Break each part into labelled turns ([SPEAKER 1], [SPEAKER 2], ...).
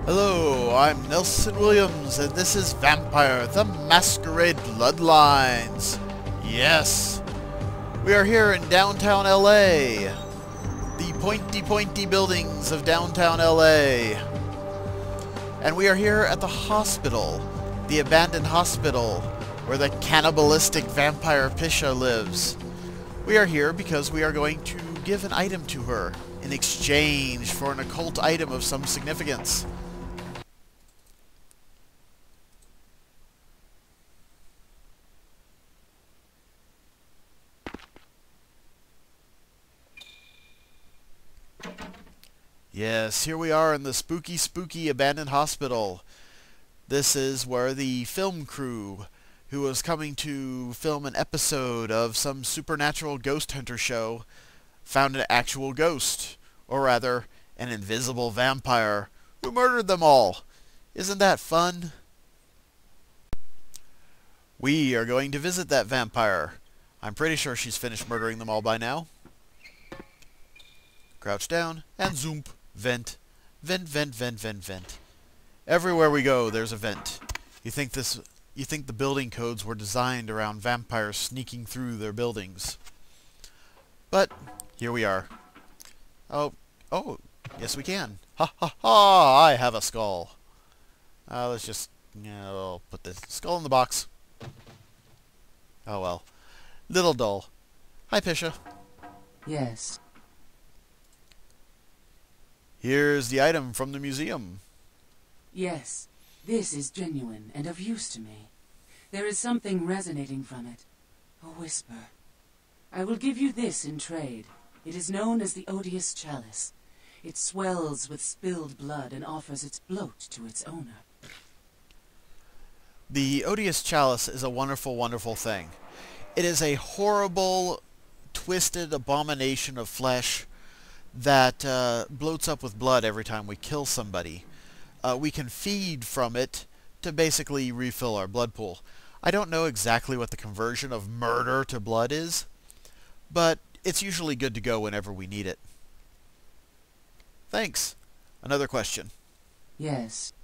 [SPEAKER 1] Hello, I'm Nelson Williams, and this is Vampire, the Masquerade Bloodlines. Yes, we are here in downtown LA, the pointy buildings of downtown LA. And we are here at the hospital, the abandoned hospital, where the cannibalistic vampire Pisha lives. We are here because we are going to give an item to her in exchange for an occult item of some significance. Yes, here we are in the spooky abandoned hospital. This is where the film crew, who was coming to film an episode of some supernatural ghost hunter show, found an actual ghost, or rather, an invisible vampire, who murdered them all. Isn't that fun? We are going to visit that vampire. I'm pretty sure she's finished murdering them all by now. Crouch down, and zoom. Vent. Vent, vent, vent, vent, vent. Everywhere we go, there's a vent. You think the building codes were designed around vampires sneaking through their buildings. But, here we are. Oh, yes we can. Ha ha ha, I have a skull. Let's just, I'll put the skull in the box. Oh well. Little dull. Hi, Pisha.
[SPEAKER 2] Yes.
[SPEAKER 1] Here's the item from the museum.
[SPEAKER 2] Yes, this is genuine and of use to me. There is something resonating from it. A whisper. I will give you this in trade. It is known as the Odious Chalice. It swells with spilled blood and offers its bloat to its owner.
[SPEAKER 1] The Odious Chalice is a wonderful, wonderful thing. It is a horrible, twisted abomination of flesh that bloats up with blood every time we kill somebody. We can feed from it to basically refill our blood pool. I don't know exactly what the conversion of murder to blood is, but it's usually good to go whenever we need it. Thanks. Another question.
[SPEAKER 2] Yes.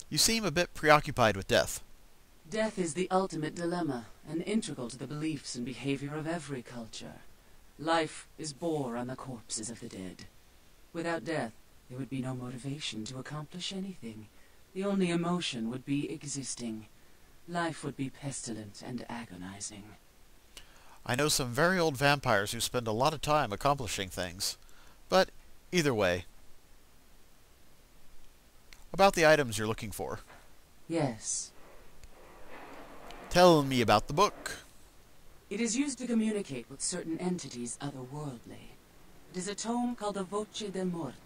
[SPEAKER 1] You seem a bit preoccupied with death.
[SPEAKER 2] Death is the ultimate dilemma, and integral to the beliefs and behavior of every culture. Life is bore on the corpses of the dead. Without death, there would be no motivation to accomplish anything. The only emotion would be existing. Life would be pestilent and agonizing.
[SPEAKER 1] I know some very old vampires who spend a lot of time accomplishing things. But either way. About the items you're looking for.
[SPEAKER 2] Yes.
[SPEAKER 1] Tell me about the book.
[SPEAKER 2] It is used to communicate with certain entities otherworldly. It is a tome called the Voce de Morte.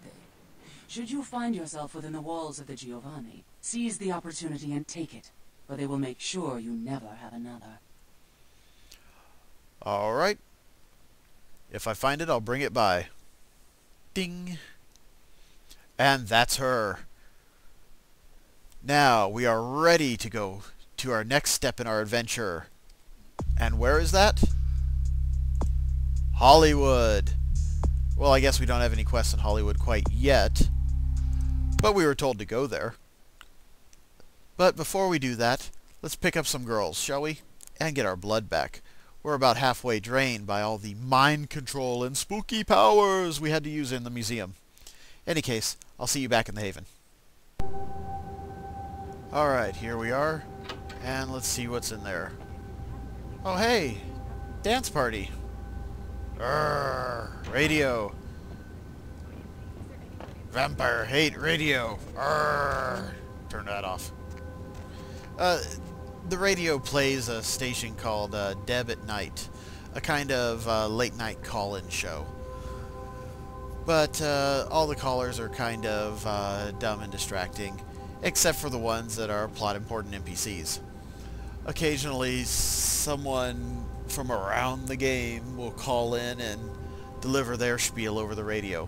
[SPEAKER 2] Should you find yourself within the walls of the Giovanni, seize the opportunity and take it, for they will make sure you never have another.
[SPEAKER 1] Alright. If I find it, I'll bring it by. Ding. And that's her. Now, we are ready to go to our next step in our adventure. And where is that? Hollywood. Well, I guess we don't have any quests in Hollywood quite yet. But we were told to go there. But before we do that, let's pick up some girls, shall we? And get our blood back. We're about halfway drained by all the mind control and spooky powers we had to use in the museum. Any case, I'll see you back in the Haven. Alright, here we are. And let's see what's in there. Oh hey! Dance party! Arrgh, radio! Vampire hate radio! Arrgh, turn that off. The radio plays a station called Deb at Night, a kind of late night call-in show. But all the callers are kind of dumb and distracting, except for the ones that are plot-important NPCs. Occasionally, someone from around the game will call in and deliver their spiel over the radio.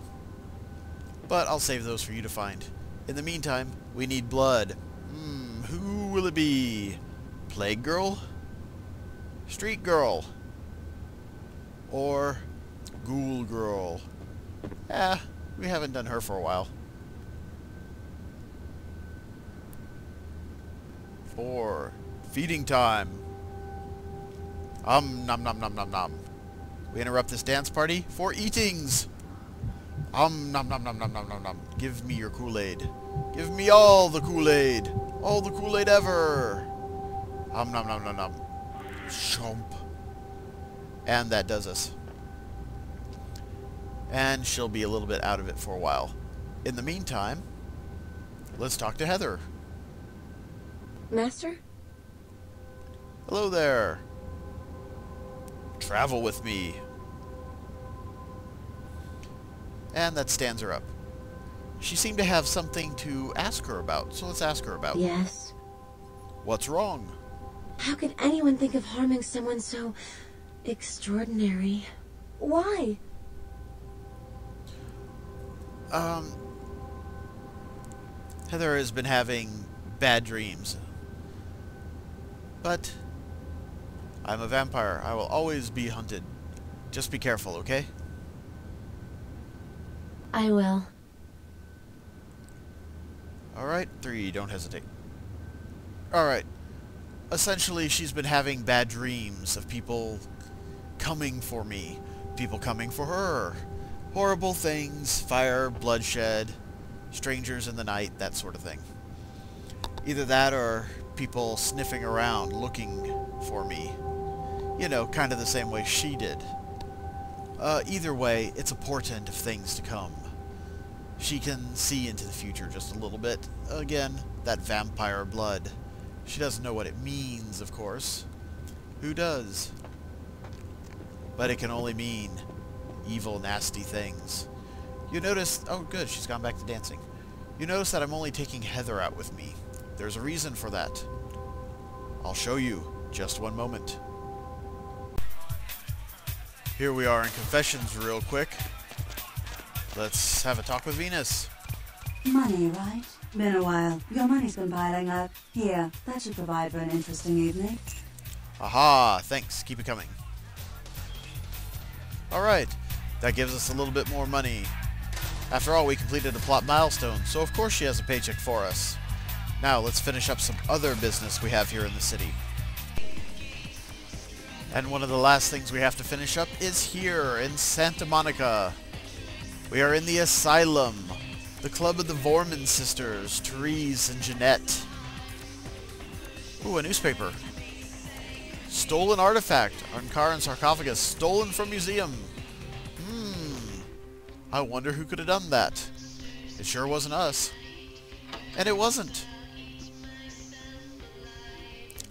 [SPEAKER 1] But I'll save those for you to find. In the meantime, we need blood. Who will it be? Plague Girl? Street Girl? Or Ghoul Girl? We haven't done her for a while. spore. Feeding time. Nom nom nom nom nom. We interrupt this dance party for eatings. Nom nom nom nom nom nom nom. Give me your Kool-Aid. Give me all the Kool-Aid. All the Kool-Aid ever. Nom nom nom nom nom. Chomp. And that does us. And she'll be a little bit out of it for a while. In the meantime, let's talk to Heather.
[SPEAKER 3] Master?
[SPEAKER 1] Hello there. Travel with me. And that stands her up. She seemed to have something to ask her about, so let's ask her about.
[SPEAKER 3] Yes.
[SPEAKER 1] What's wrong?
[SPEAKER 3] How could anyone think of harming someone so extraordinary? Why?
[SPEAKER 1] Heather has been having bad dreams. But I'm a vampire. I will always be hunted. Just be careful, okay?
[SPEAKER 3] I will.
[SPEAKER 1] Alright, 3, don't hesitate. Alright. Essentially, she's been having bad dreams of people coming for me. People coming for her. Horrible things, fire, bloodshed, strangers in the night, that sort of thing. Either that or people sniffing around, looking for me. You know, kind of the same way she did. Either way, it's a portent of things to come. She can see into the future just a little bit. Again, that vampire blood. She doesn't know what it means, of course. Who does? But it can only mean evil, nasty things. You notice... Oh, good, she's gone back to dancing. You notice that I'm only taking Heather out with me. There's a reason for that. I'll show you. Just one moment. Here we are in confessions real quick. Let's have a talk with Venus.
[SPEAKER 4] Money, right? Been a while. Your money's been piling up. Here, that should provide for an interesting evening.
[SPEAKER 1] Aha, thanks. Keep it coming. Alright, that gives us a little bit more money. After all, we completed a plot milestone, so of course she has a paycheck for us. Now, let's finish up some other business we have here in the city. And one of the last things we have to finish up is here in Santa Monica. We are in the Asylum, the Club of the Vorman Sisters, Therese and Jeanette. Ooh, a newspaper. Stolen artifact, Ankaran sarcophagus, stolen from museum. I wonder who could have done that. It sure wasn't us. And it wasn't.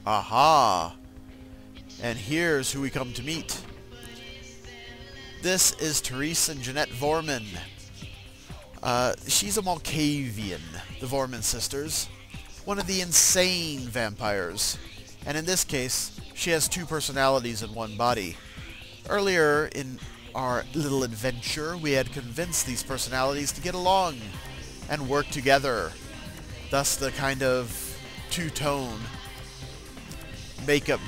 [SPEAKER 1] Aha. And here's who we come to meet. This is Therese and Jeanette Vorman. She's a Malkavian, the Vorman sisters. One of the insane vampires. And in this case, she has 2 personalities in one body. Earlier in our little adventure, we had convinced these personalities to get along and work together. Thus the kind of two-tone makeup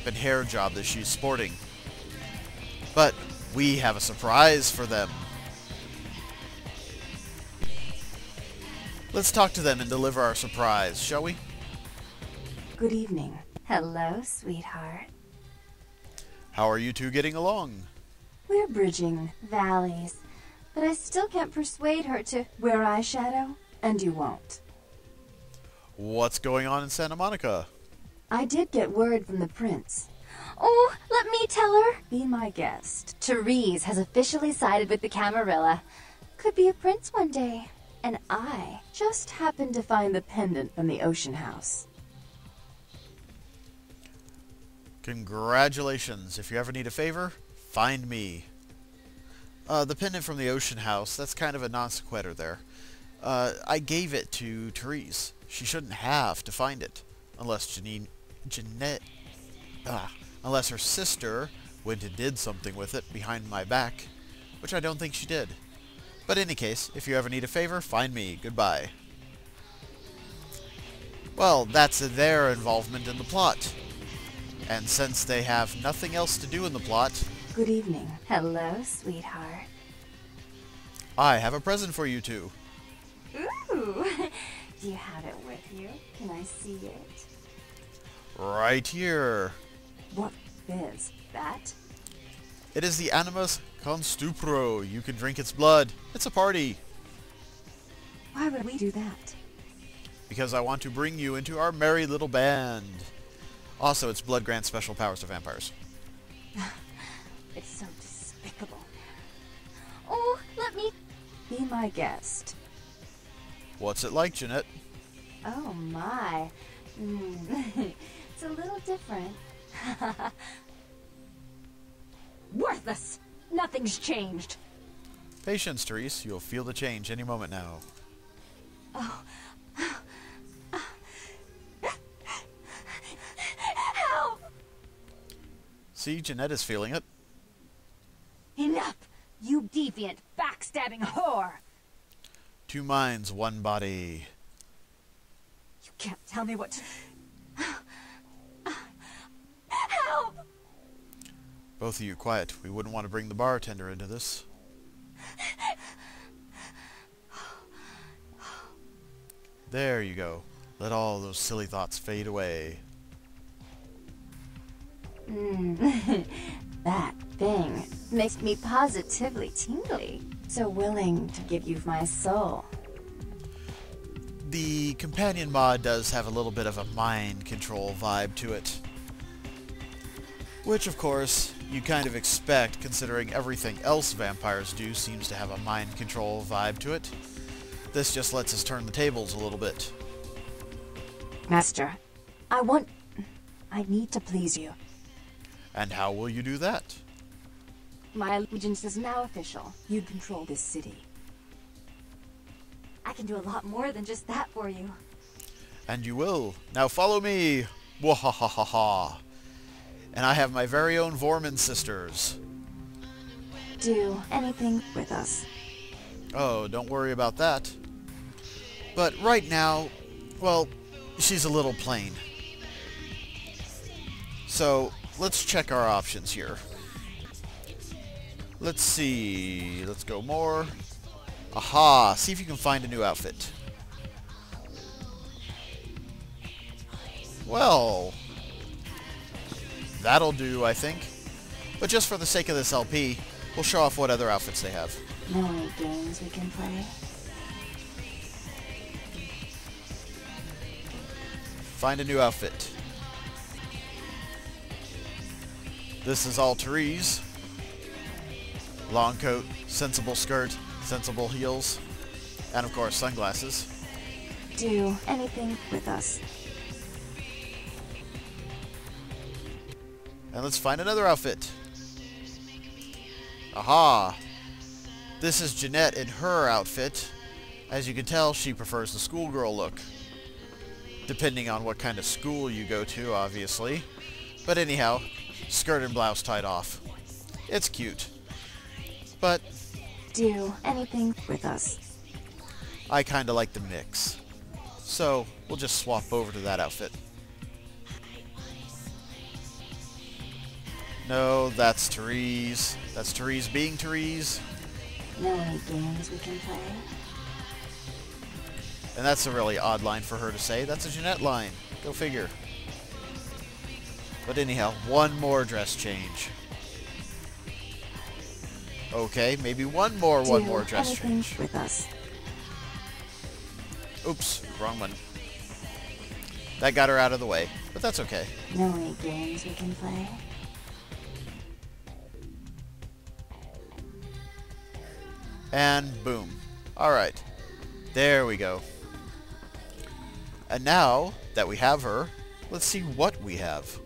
[SPEAKER 1] and hair job that she's sporting. But we have a surprise for them. Let's talk to them and deliver our surprise, shall we?
[SPEAKER 4] Good evening.
[SPEAKER 5] Hello, sweetheart.
[SPEAKER 1] How are you two getting along?
[SPEAKER 4] We're bridging.
[SPEAKER 5] Valleys. But I still can't persuade her to...
[SPEAKER 4] Wear eyeshadow, and you won't.
[SPEAKER 1] What's going on in Santa Monica?
[SPEAKER 4] I did get word from the prince.
[SPEAKER 5] Oh, let me tell her.
[SPEAKER 4] Be my guest.
[SPEAKER 5] Therese has officially sided with the Camarilla. Could be a prince one day. And I
[SPEAKER 4] Just happened to find the pendant from the Ocean House.
[SPEAKER 1] Congratulations. If you ever need a favor, find me. The pendant from the Ocean House, that's kind of a non sequitur there. I gave it to Therese. She shouldn't have to find it. Unless unless her sister went and did something with it behind my back. Which I don't think she did. But in any case, if you ever need a favor, find me. Goodbye. Well, that's their involvement in the plot. And since they have nothing else to do in the plot...
[SPEAKER 4] Good evening.
[SPEAKER 5] Hello, sweetheart.
[SPEAKER 1] I have a present for you two.
[SPEAKER 5] Ooh! Do you have it with you? Can I see it?
[SPEAKER 1] Right here.
[SPEAKER 4] What is that?
[SPEAKER 1] It is the Animus Constupro. You can drink its blood. It's a party.
[SPEAKER 4] Why would we do that?
[SPEAKER 1] Because I want to bring you into our merry little band. Also, its blood grants special powers to vampires.
[SPEAKER 4] It's so despicable.
[SPEAKER 5] Oh, let me...
[SPEAKER 4] Be my guest.
[SPEAKER 1] What's it like, Jeanette?
[SPEAKER 5] Oh my. It's a little different.
[SPEAKER 3] Worthless! Nothing's changed.
[SPEAKER 1] Patience, Therese. You'll feel the change any moment now.
[SPEAKER 5] Oh. Help!
[SPEAKER 1] See, Jeanette is feeling it.
[SPEAKER 3] Enough! You deviant, backstabbing whore!
[SPEAKER 1] 2 minds, 1 body.
[SPEAKER 3] You can't tell me what to...
[SPEAKER 5] Help!
[SPEAKER 1] Both of you, quiet. We wouldn't want to bring the bartender into this. There you go. Let all those silly thoughts fade away.
[SPEAKER 5] That thing makes me positively tingly. So willing to give you my soul.
[SPEAKER 1] The companion mod does have a little bit of a mind control vibe to it. Which, of course, you kind of expect, considering everything else vampires do seems to have a mind control vibe to it. This just lets us turn the tables a little bit.
[SPEAKER 4] Master, I need to please you.
[SPEAKER 1] And how will you do that?
[SPEAKER 4] My allegiance is now official. You control this city.
[SPEAKER 5] I can do a lot more than just that for you.
[SPEAKER 1] And you will. Now follow me! Wahahaha! And I have my very own Vorman sisters.
[SPEAKER 4] Do anything with us.
[SPEAKER 1] Oh, don't worry about that. But right now, well, she's a little plain. So, let's check our options here. Let's see. Let's go more. Aha! See if you can find a new outfit. Well, that'll do, I think. But just for the sake of this LP, we'll show off what other outfits they have.
[SPEAKER 4] No any games we can play.
[SPEAKER 1] Find a new outfit. This is all Therese. Long coat, sensible skirt, sensible heels, and of course sunglasses.
[SPEAKER 4] Do anything with us.
[SPEAKER 1] And let's find another outfit. Aha! This is Jeanette in her outfit. As you can tell, she prefers the schoolgirl look. Depending on what kind of school you go to, obviously. But anyhow, skirt and blouse tied off. It's cute. But
[SPEAKER 4] Do anything with us.
[SPEAKER 1] I kinda like the mix. So, we'll just swap over to that outfit. No, that's Therese. That's Therese being Therese.
[SPEAKER 4] No any games we can play.
[SPEAKER 1] And that's a really odd line for her to say. That's a Jeanette line. Go figure. But anyhow, one more dress change. Okay, maybe one more dress
[SPEAKER 4] anything
[SPEAKER 1] change.
[SPEAKER 4] with us.
[SPEAKER 1] Oops, wrong one. That got her out of the way, but that's okay.
[SPEAKER 4] No any games we can play.
[SPEAKER 1] And boom. Alright. There we go. And now that we have her, let's see what we have.